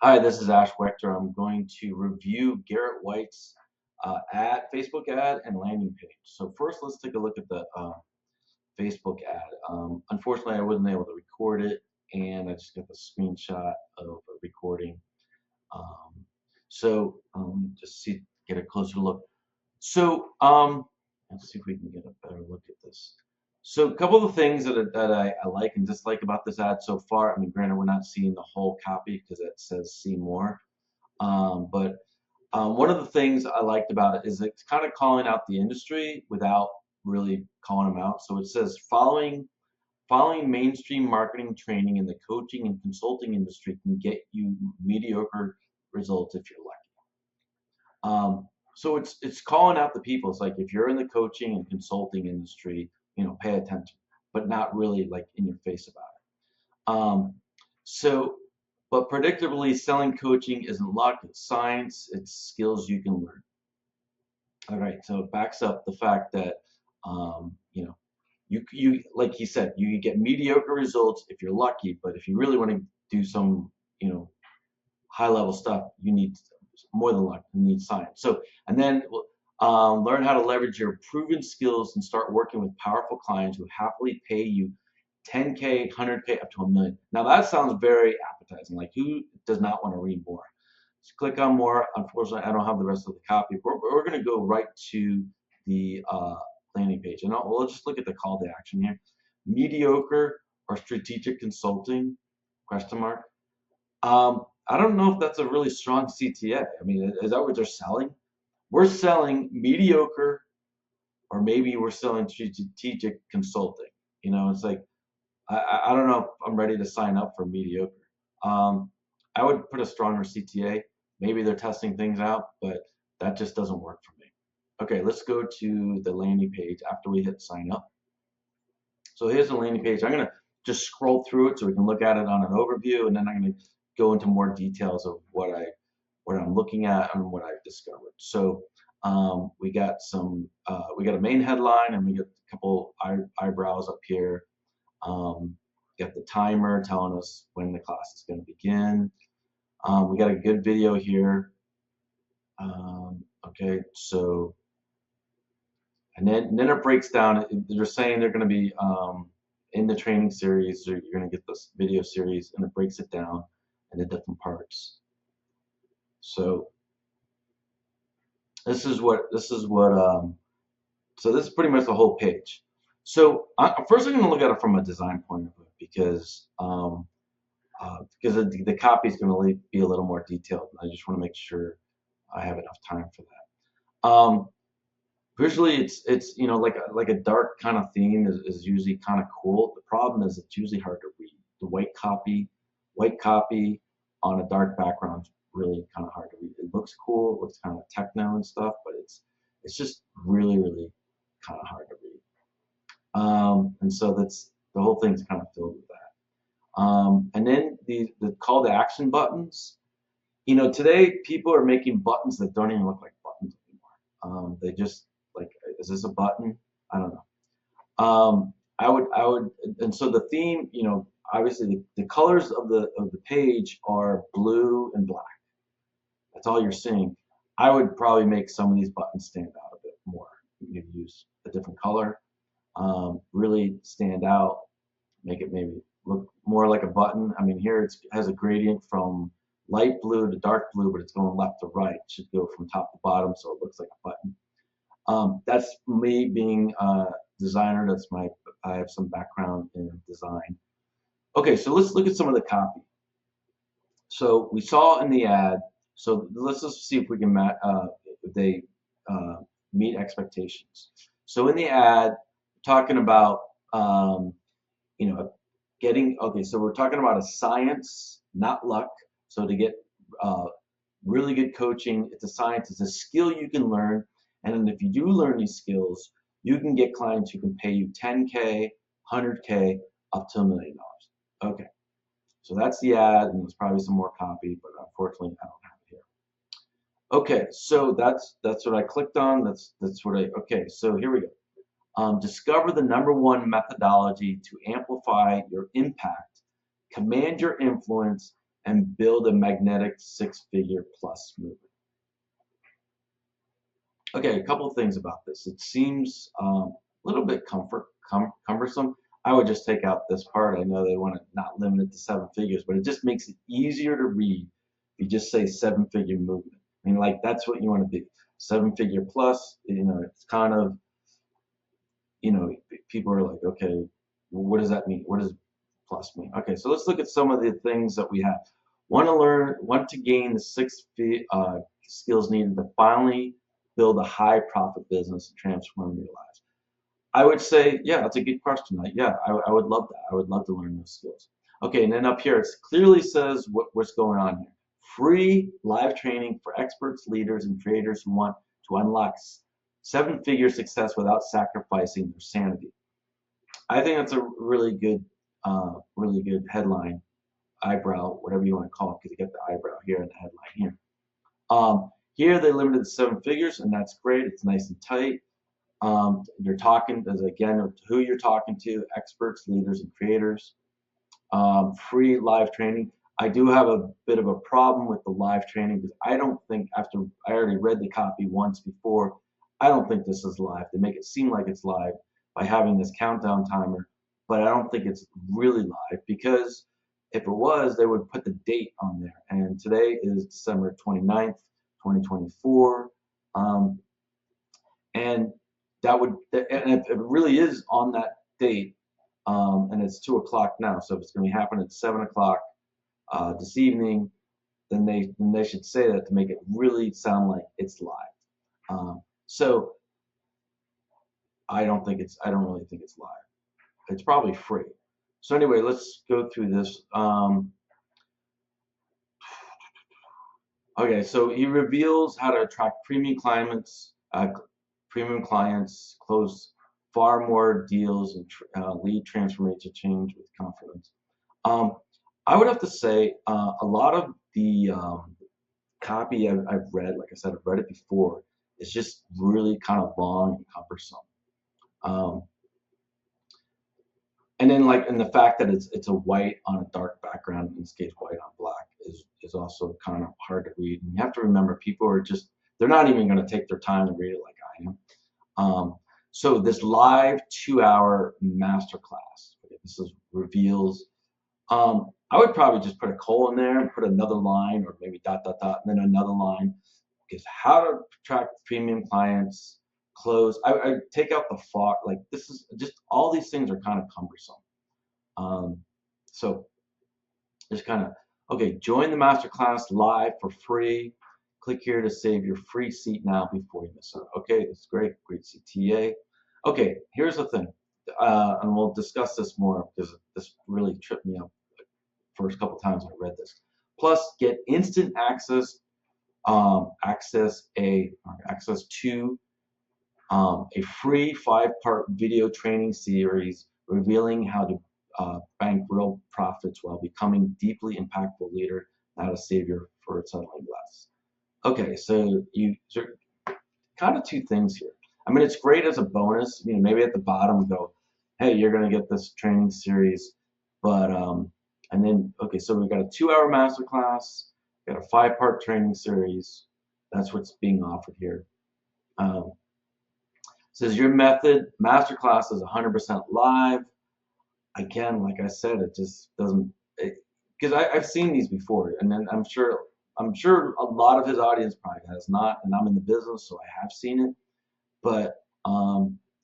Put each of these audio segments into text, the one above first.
Hi, this is Ash Wechter. I'm going to review Garrett White's Facebook ad and landing page. So first, let's take a look at the Facebook ad. Unfortunately, I wasn't able to record it, and I just got the screenshot of a recording. Um, just get a closer look. Let's see if we can get a better look at this. So a couple of things that I like and dislike about this ad so far. I mean, granted, we're not seeing the whole copy because it says see more. But one of the things I liked about it is it's kind of calling out the industry without really calling them out. So it says following mainstream marketing training in the coaching and consulting industry can get you mediocre results if you're lucky. So it's calling out the people. It's like if you're in the coaching and consulting industry, pay attention, but not really like in your face about it. So, but predictably, selling coaching isn't luck, it's science, it's skills you can learn. All right, so it backs up the fact that, um, you know, you like he said, you get mediocre results if you're lucky, but if you really want to do some, high level stuff, you need more than luck, you need science. So, and then learn how to leverage your proven skills and start working with powerful clients who happily pay you 10K, 100K, up to a million. Now that sounds very appetizing. Like who does not want to read more? Just click on more. Unfortunately, I don't have the rest of the copy. We're going to go right to the landing page, and we'll just look at the call to action here. Mediocre or strategic consulting? Question mark. I don't know if that's a really strong CTA. I mean, is that what they're selling? We're selling mediocre, or maybe we're selling strategic consulting. It's like I don't know if I'm ready to sign up for mediocre. Um, I would put a stronger CTA. Maybe they're testing things out, but that just doesn't work for me. Okay, let's go to the landing page after we hit sign up. So here's the landing page. I'm going to just scroll through it so we can look at it on an overview, and then I'm going to go into more details of what I'm looking at and what I've discovered. So we got a main headline, and we got a couple eyebrows up here. Got the timer telling us when the class is going to begin. We got a good video here. Okay, so and then it breaks down. They're saying they're going to be in the training series. You're going to get this video series, and it breaks it down into different parts. So so this is pretty much the whole page. So first, I'm going to look at it from a design point of view because the copy is going to be a little more detailed. I just want to make sure I have enough time for that. Visually, it's like a dark kind of theme is usually kind of cool. The problem is it's usually hard to read. The white copy on a dark background is really kind of hard to read. It looks cool, it looks kind of techno and stuff, but it's just really kind of hard to read. And so that's the whole thing's kind of filled with that. And then the call to action buttons. Today people are making buttons that don't even look like buttons anymore. They just like, is this a button? I don't know. And so the theme, obviously the colors of the page are blue and black. That's all you're seeing. I would probably make some of these buttons stand out a bit more. You could use a different color, really stand out, make it maybe look more like a button. I mean, here it has a gradient from light blue to dark blue, but it's going left to right. It should go from top to bottom, so it looks like a button. That's me being a designer. I have some background in design. Okay, so let's look at some of the copy. So we saw in the ad. So let's just see if we can if they meet expectations. So in the ad, talking about you know getting okay. So we're talking about a science, not luck. So to get uh, really good coaching, it's a science. It's a skill you can learn. And then if you do learn these skills, you can get clients who can pay you 10K, 100K, up to $1 million. Okay, so that's the ad, and there's probably some more copy, but unfortunately, I don't have it here. Okay, so that's what I clicked on. That's what I. Okay, so here we go. Discover the #1 methodology to amplify your impact, command your influence, and build a magnetic six-figure plus movement. Okay, a couple of things about this. It seems a little bit cumbersome. I would just take out this part. I know they want to not limit it to seven figures, but it just makes it easier to read if you just say seven-figure movement. I mean, like, that's what you want to be. Seven-figure plus, it's kind of, people are like, okay, well, what does that mean? What does plus mean? Okay, so let's look at some of the things that we have. Want to gain the six skills needed to finally build a high profit business and transform your lives. I would say, yeah, that's a good question. Yeah, I would love that. I would love to learn those skills. Okay, and then up here, it clearly says what's going on here. Free live training for experts, leaders, and creators who want to unlock seven-figure success without sacrificing their sanity. I think that's a really good headline, eyebrow, whatever you want to call it, because you get the eyebrow here and the headline here. Here they limited to seven figures, and that's great. It's nice and tight. You're talking, as again, who you're talking to, experts, leaders, and creators. Free live training. I do have a bit of a problem with the live training because I don't think, after I already read the copy once before, I don't think this is live. They make it seem like it's live by having this countdown timer, but I don't think it's really live, because if it was, they would put the date on there. And today is December 29th, 2024. And that would, and if it really is on that date, and it's 2 o'clock now, so if it's going to be happening at 7 o'clock this evening, then they should say that to make it really sound like it's live. So I don't really think it's live. It's probably free. So anyway, let's go through this. Okay, so he reveals how to attract premium clients, close far more deals, and lead transformation change with confidence. I would have to say a lot of the copy I've read, like I said, I've read it before, it's just really kind of long and cumbersome. And then, and the fact that it's a white on a dark background, in this case white on black, is also kind of hard to read. And you have to remember, people are they're not even going to take their time to read it like I am. So this live 2-hour masterclass, this reveals, I would probably just put a colon there and put another line, or maybe dot, dot, dot, and then another line, is how to attract premium clients, close. I take out the font. Like, this is just, all these things are kind of cumbersome. So just kind of, okay, join the masterclass live for free. Click here to save your free seat now before you miss out. Okay, that's great CTA. Okay, here's the thing, and we'll discuss this more because this really tripped me up the first couple times I read this. Plus, get instant access to a free 5-part video training series revealing how to bank real profits while becoming deeply impactful leader, not a savior for settling less. Okay, so kind of two things here. I mean, it's great as a bonus. Maybe at the bottom go, hey, you're going to get this training series, but and then, okay, so we've got a 2-hour masterclass, got a 5-part training series. That's what's being offered here. Says your method masterclass is 100% live. Again, like I said, it just doesn't, because I've seen these before, and then I'm sure a lot of his audience probably has not, and I'm in the business, so I have seen it, but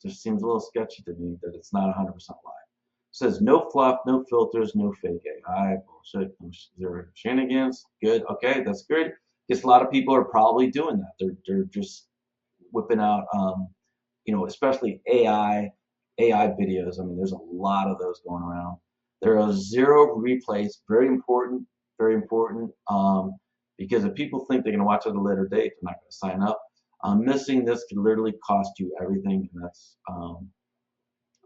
just seems a little sketchy to me that it's not 100% live. It says no fluff, no filters, no fake AI, bullshit, no zero shenanigans. Good, okay, that's good. Because a lot of people are probably doing that. They're just whipping out, especially AI videos. I mean, there's a lot of those going around. There are 0 replays, very important, because if people think they're going to watch it at a later date, they're not going to sign up. Missing this could literally cost you everything, and that's,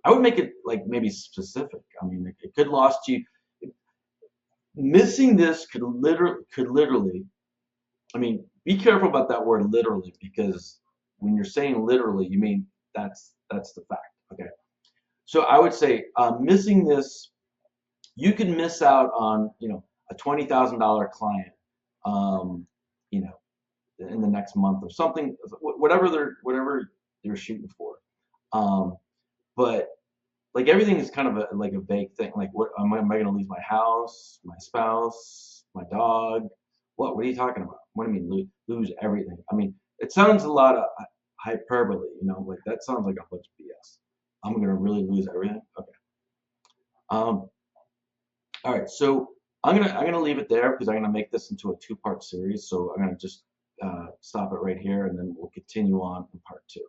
I would make it like maybe specific. I mean, it could cost you. Missing this could literally. I mean, be careful about that word literally, because when you're saying literally, you mean that's the fact. Okay, so I would say missing this, you can miss out on a $20,000 client, um, you know, in the next month or something, whatever you're shooting for. Um, but like everything is kind of like a vague thing. Like, what am I going to lose my house, my spouse, my dog? What are you talking about? What do you mean lose everything? I mean, it sounds a lot of hyperbole, like that sounds like a bunch of BS. I'm going to really lose everything? Okay. Um, all right. So I'm gonna leave it there because I'm gonna make this into a two-part series. So I'm gonna just stop it right here, and then we'll continue on in part two.